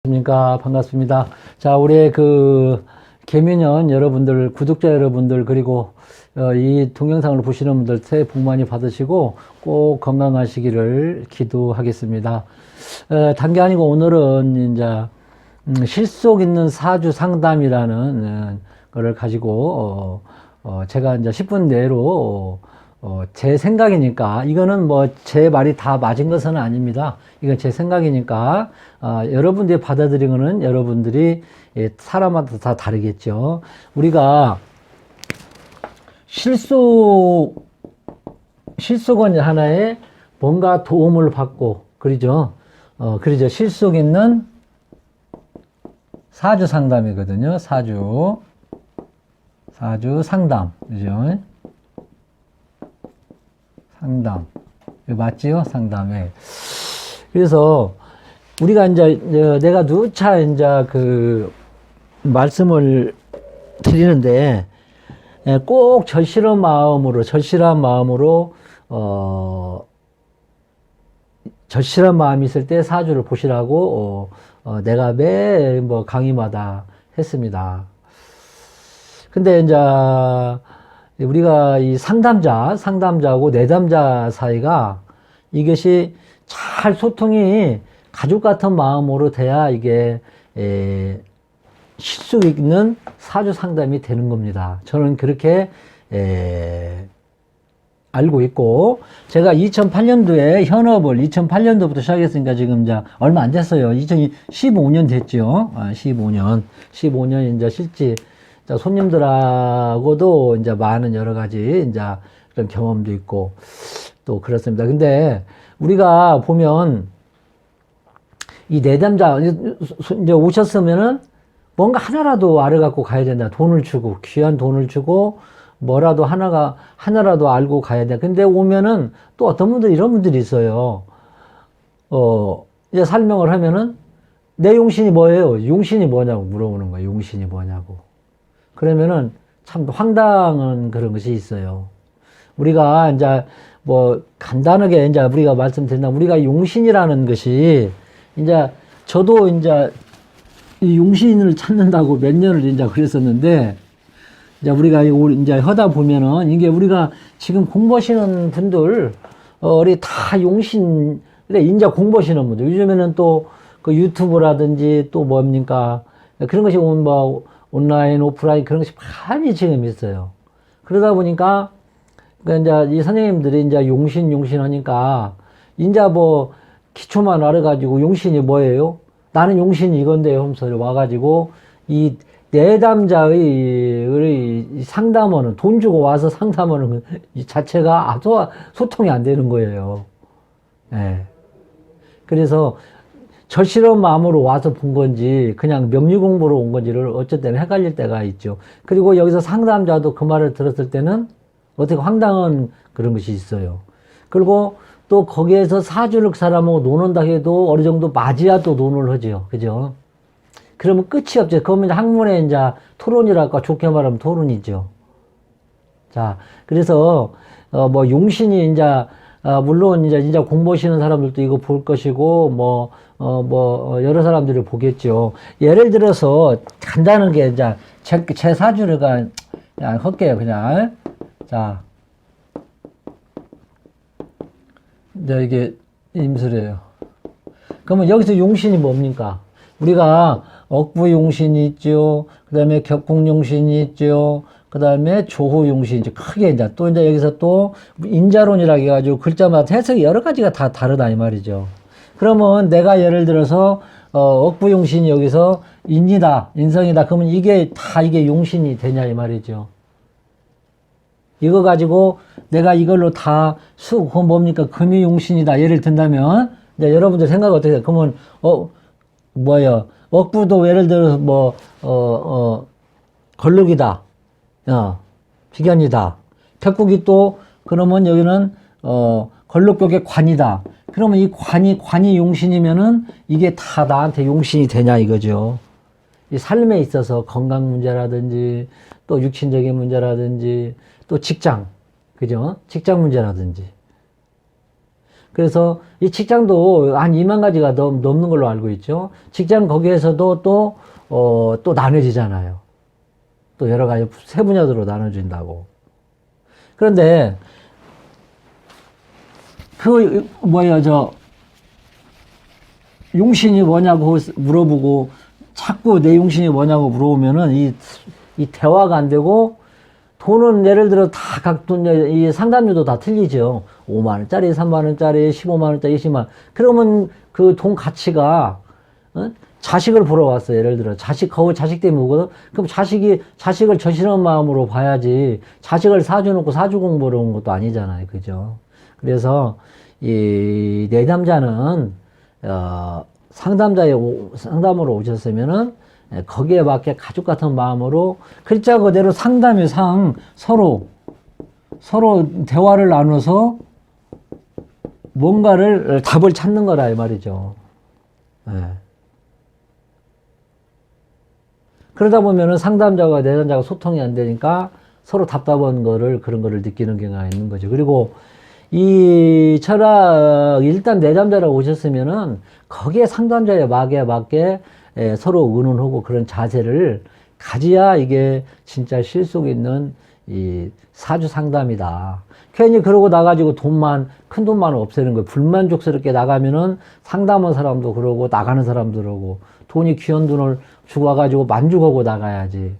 안녕하십니까. 반갑습니다. 자, 우리 개미년 여러분들, 구독자 여러분들, 그리고 이 동영상을 보시는 분들 새해 복 많이 받으시고 꼭 건강하시기를 기도하겠습니다. 단게 아니고 오늘은 이제 실속 있는 사주 상담이라는 거를 가지고 제가 이제 10분 내로 제 생각이니까, 이거는 뭐 제 말이 다 맞은 것은 아닙니다. 이건 제 생각이니까, 여러분들이 받아들이는 여러분들이, 사람마다 다 다르겠죠. 우리가 실속은 하나의 뭔가 도움을 받고, 그러죠. 실속 있는 사주 상담이거든요. 사주 상담. 그죠? 상담. 맞지요? 상담에. 그래서 우리가 내가 누차 말씀을 드리는데, 꼭 절실한 마음으로, 절실한 마음이 있을 때 사주를 보시라고, 내가 매 강의마다 했습니다. 근데 우리가 이 상담자하고 내담자 사이가, 이것이 잘 소통이 가족 같은 마음으로 돼야 이게 실속 있는 사주 상담이 되는 겁니다. 저는 그렇게 알고 있고, 제가 2008년도에 현업을 2008년도부터 시작했으니까 지금 얼마 안 됐어요. 2015년 됐죠. 15년 이제 실제 손님들하고도 많은 여러 가지 그런 경험도 있고 또 그렇습니다. 근데 우리가 보면 이 내담자 이제 오셨으면은 뭔가 하나라도 알아갖고 가야 된다. 돈을 주고, 귀한 돈을 주고 뭐라도 하나라도 알고 가야 돼. 근데 오면은 또 어떤 분들, 이런 분들이 있어요. 이제 설명을 하면은 내 용신이 뭐예요? 용신이 뭐냐고 물어보는 거예요. 용신이 뭐냐고. 그러면은 참 황당한 그런 것이 있어요. 우리가 간단하게 우리가 말씀드린다면, 우리가 용신이라는 것이 저도 이 용신을 찾는다고 몇 년을 그랬었는데, 우리가 하다 보면은 이게 우리가 지금 공부하시는 분들, 우리 다 용신, 공부하시는 분들, 요즘에는 또 그 유튜브라든지 또 뭡니까? 그런 것이 온라인, 오프라인 그런 것이 많이 지금 있어요. 그러다 보니까, 이 선생님들이 용신 하니까, 기초만 알아가지고 용신이 뭐예요? 나는 용신이 이건데, 하면서 와가지고, 이 내담자의 상담원은, 돈 주고 와서 상담원은 이 자체가 아주 소통이 안 되는 거예요. 예. 그래서, 절실한 마음으로 와서 본 건지 그냥 명리 공부로 온 건지를 어쩔 때는 헷갈릴 때가 있죠. 그리고 여기서 상담자도 그 말을 들었을 때는 어떻게 황당한 그런 것이 있어요. 그리고 또 거기에서 사주를 사람하고 노는다 해도 어느 정도 맞이야 또 논을 하죠. 그죠? 그러면 끝이 없죠. 그러면 학문에 토론이랄까, 좋게 말하면 토론이죠. 자, 그래서 용신이 물론 공부하시는 사람들도 이거 볼 것이고, 여러 사람들이 보겠죠. 예를 들어서, 간단하게, 제 사주를 그냥 할게요, 그냥. 자. 이게 임술이에요. 그러면 여기서 용신이 뭡니까? 우리가 억부 용신이 있죠. 그 다음에 격국 용신이 있죠. 그 다음에 조호 용신이 크게 또 여기서 또 인자론이라고 해가지고 글자마다 해석이 여러 가지가 다 다르다 이 말이죠. 그러면 내가 예를 들어서 억부 용신이 여기서 인이다, 인성이다. 그러면 이게 용신이 되냐 이 말이죠. 이거 가지고 내가 이걸로 그건 뭡니까? 금이 용신이다. 예를 든다면, 여러분들 생각 어떻게 해요? 그러면, 억부도 예를 들어서 걸룩이다. 비견이다. 격국이 또, 그러면 여기는, 걸룩격의 관이다. 그러면 이 관이 용신이면은 이게 다 나한테 용신이 되냐 이거죠. 이 삶에 있어서 건강 문제라든지, 또 육신적인 문제라든지, 또 직장, 그죠? 직장 문제라든지. 그래서 이 직장도 한 2만 가지가 넘는 걸로 알고 있죠. 직장 거기에서도 또 나눠지잖아요. 또 여러 가지 세 분야로 나눠진다고. 그런데 용신이 뭐냐고 물어보고 자꾸 내 용신이 뭐냐고 물어보면은 이 대화가 안 되고, 돈은 예를 들어 다 이 상담료도 다 틀리죠. 5만원짜리, 3만원짜리, 15만원짜리, 20만원. 그러면 그 돈 가치가, 자식을 보러 왔어요. 예를 들어. 거울 자식 때문에 오거든. 그럼 자식을 저신한 마음으로 봐야지. 자식을 사주놓고 사주 공부를 온 것도 아니잖아요. 그죠? 그래서, 이 내담자는, 상담으로 오셨으면은, 거기에 맞게 가족 같은 마음으로 글자 그대로 상담의 서로 대화를 나눠서 뭔가를 답을 찾는 거라 이 말이죠. 네. 그러다 보면은 상담자와 내담자가 소통이 안 되니까 서로 답답한 그런 거를 느끼는 경우가 있는 거죠. 그리고 이 철학, 일단 내담자라고 오셨으면은 거기에 상담자의 막에 맞게 서로 의논하고 그런 자세를 가져야 이게 진짜 실속 있는 이 사주 상담이다. 괜히 그러고 나가지고 큰 돈만 없애는 거예요. 불만족스럽게 나가면은 상담한 사람도 그러고 나가는 사람도 그러고 돈이 귀한 돈을 주고 와가지고 만족하고 나가야지.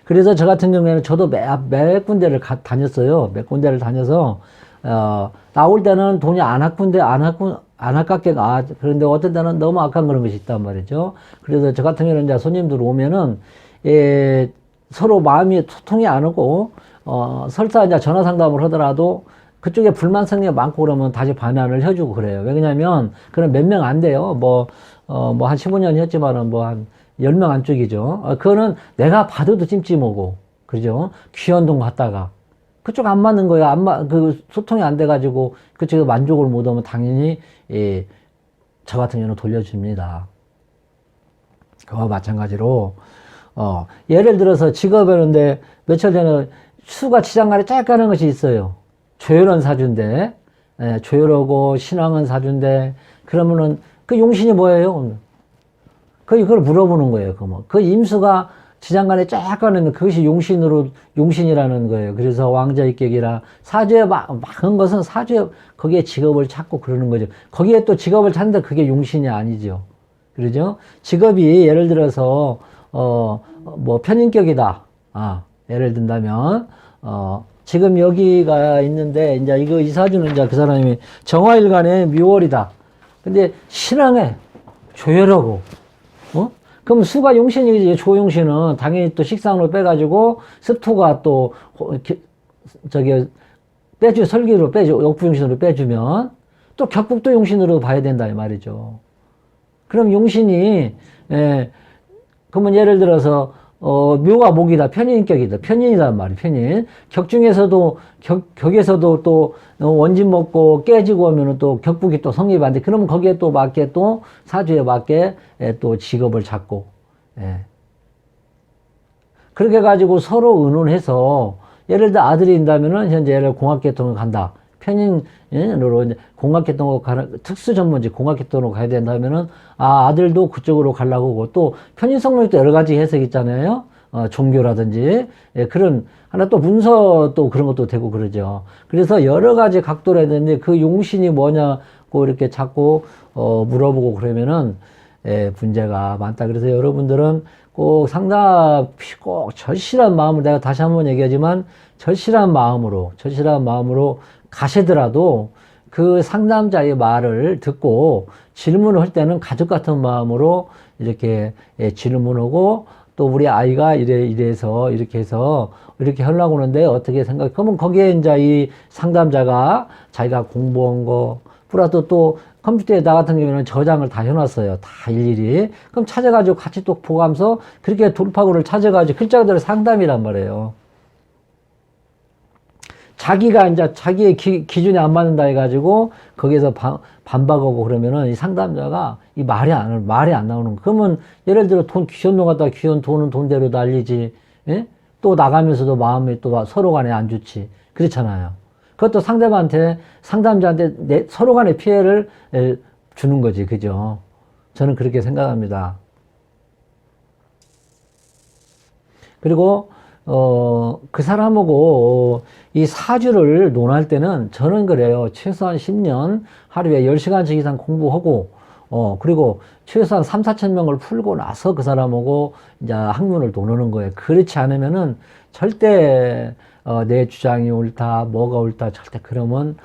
그래서 저 같은 경우에는 저도 몇 군데를 다녔어요. 몇 군데를 다녀서, 나올 때는 돈이 안 아깝게 그런데 어떤 때는 너무 아까운 그런 것이 있단 말이죠. 그래서 저 같은 경우는 이제 손님들 오면은, 서로 마음이 소통이 안 오고, 설사 이제 전화 상담을 하더라도 그쪽에 불만성이 많고 그러면 다시 반환을 해주고 그래요. 왜냐면, 그런 몇 명 안 돼요. 한 15년 했지만은 한 10명 안쪽이죠. 그거는 내가 봐도 찜찜하고, 그죠? 귀한 돈 갖다가. 그쪽 안 맞는 거예요. 소통이 안 돼가지고, 그쪽에 만족을 못 하면 당연히, 저 같은 경우는 돌려줍니다. 그와 마찬가지로, 예를 들어서 직업이었는데, 며칠 전에 수가 지장간에 쫙 가는 것이 있어요. 조열한 사주인데, 조열하고 신앙은 사주인데, 그러면은, 그 용신이 뭐예요? 그걸 물어보는 거예요. 그 임수가 지장간에 쫙 가는 그것이 용신이라는 거예요. 그래서 왕자입격이라 사주에 막은 것은 사주에 거기에 직업을 찾고 그러는 거죠. 거기에 또 직업을 찾는데 그게 용신이 아니죠. 그러죠? 직업이 예를 들어서, 편인격이다. 예를 든다면, 지금 여기가 있는데, 이제 이 사주는 이제 그 사람이 정화일간의 묘월이다. 근데 신앙에 조열하고, 그럼 수가 용신이지. 조용신은 당연히 또 식상으로 빼가지고 습토가 또 설기로 역부용신으로 빼주면 또 격국도 용신으로 봐야 된다 이 말이죠. 그럼 용신이 그러면 예를 들어서 묘가 목이다. 편인격이다. 편인이란 말이에요. 편인. 격에서도 또 원진 먹고 깨지고 하면은 또 격북이 또 성립이 안 돼. 그러면 거기에 또 맞게 또 사주에 맞게 또 직업을 찾고, 그렇게 해가지고 서로 의논해서 예를 들어 아들이 있다면은 현재 예를 공학계통을 간다. 편인으로 이제 공학계통으로 특수 전문직 공학계통으로 가야 된다면은 아들도 그쪽으로 가려고 하고 또 편인 성목도 여러 가지 해석이 있잖아요. 종교라든지 그런 하나 또 문서 또 그런 것도 되고 그러죠. 그래서 여러 가지 각도로 해야 되는데 그 용신이 뭐냐고 이렇게 자꾸 물어보고 그러면은 문제가 많다. 그래서 여러분들은 꼭 상담 꼭 절실한 마음으로 내가 다시 한번 얘기하지만 절실한 마음으로 가시더라도 그 상담자의 말을 듣고 질문을 할 때는 가족 같은 마음으로 이렇게 질문하고 또 우리 아이가 이래서 이렇게 해서 이렇게 하려고 하는데 어떻게 생각해? 그러면 거기에 이제 이 상담자가 자기가 공부한 거 플러스 또 컴퓨터에 나 같은 경우에는 저장을 다 해놨어요. 다 일일이. 그럼 찾아가지고 같이 또 보면서 그렇게 돌파구를 찾아가지고 글자 그대로 상담이란 말이에요. 자기가 이제 자기의 기준에 안 맞는다 해가지고 거기에서 반박하고 그러면은 이 상담자가 이 말이 안 나오는 거. 그러면 예를 들어 귀한 돈 갖다 귀한 돈은 돈대로 날리지. 또 나가면서도 마음이 또 서로 간에 안 좋지. 그렇잖아요. 그것도 상담자한테 서로 간의 피해를 주는 거지. 그죠? 저는 그렇게 생각합니다. 그리고, 그 사람하고 이 사주를 논할 때는 저는 그래요. 최소한 10년 하루에 10시간씩 이상 공부하고, 그리고 최소한 3, 4천 명을 풀고 나서 그 사람하고 이제 학문을 논하는 거예요. 그렇지 않으면은 절대, 내 주장이 옳다, 뭐가 옳다, 절대 그러면,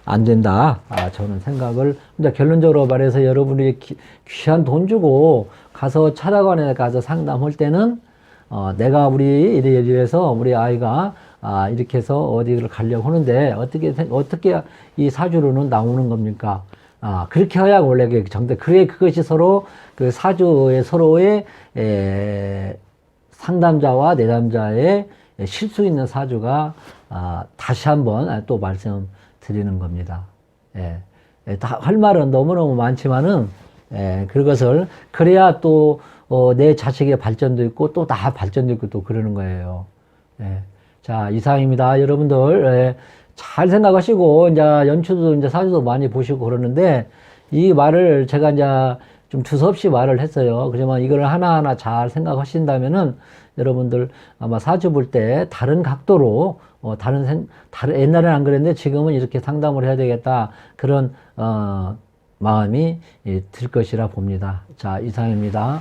안 된다. 저는 생각을, 이제 결론적으로 말해서 여러분이 귀한 돈 주고 가서 철학관에 가서 상담할 때는, 내가 이래서 우리 아이가, 이렇게 해서 어디를 가려고 하는데, 어떻게 이 사주로는 나오는 겁니까? 그렇게 해야 원래 그래, 그것이 서로, 그 사주의 서로의, 상담자와 내담자의 실수 있는 사주가, 다시 한번 또 말씀드리는 겁니다. 다 할 말은 너무너무 많지만은, 그것을, 그래야 또, 내 자식의 발전도 있고, 또 나 발전도 있고, 또 그러는 거예요. 자, 이상입니다. 여러분들, 잘 생각하시고, 이제 연추도 이제 사주도 많이 보시고 그러는데, 이 말을 제가 이제 좀 두서없이 말을 했어요. 그렇지만 이걸 하나하나 잘 생각하신다면은, 여러분들 아마 사주 볼 때 다른 각도로, 옛날에는 안 그랬는데 지금은 이렇게 상담을 해야 되겠다. 그런, 마음이 들 것이라 봅니다. 자, 이상입니다.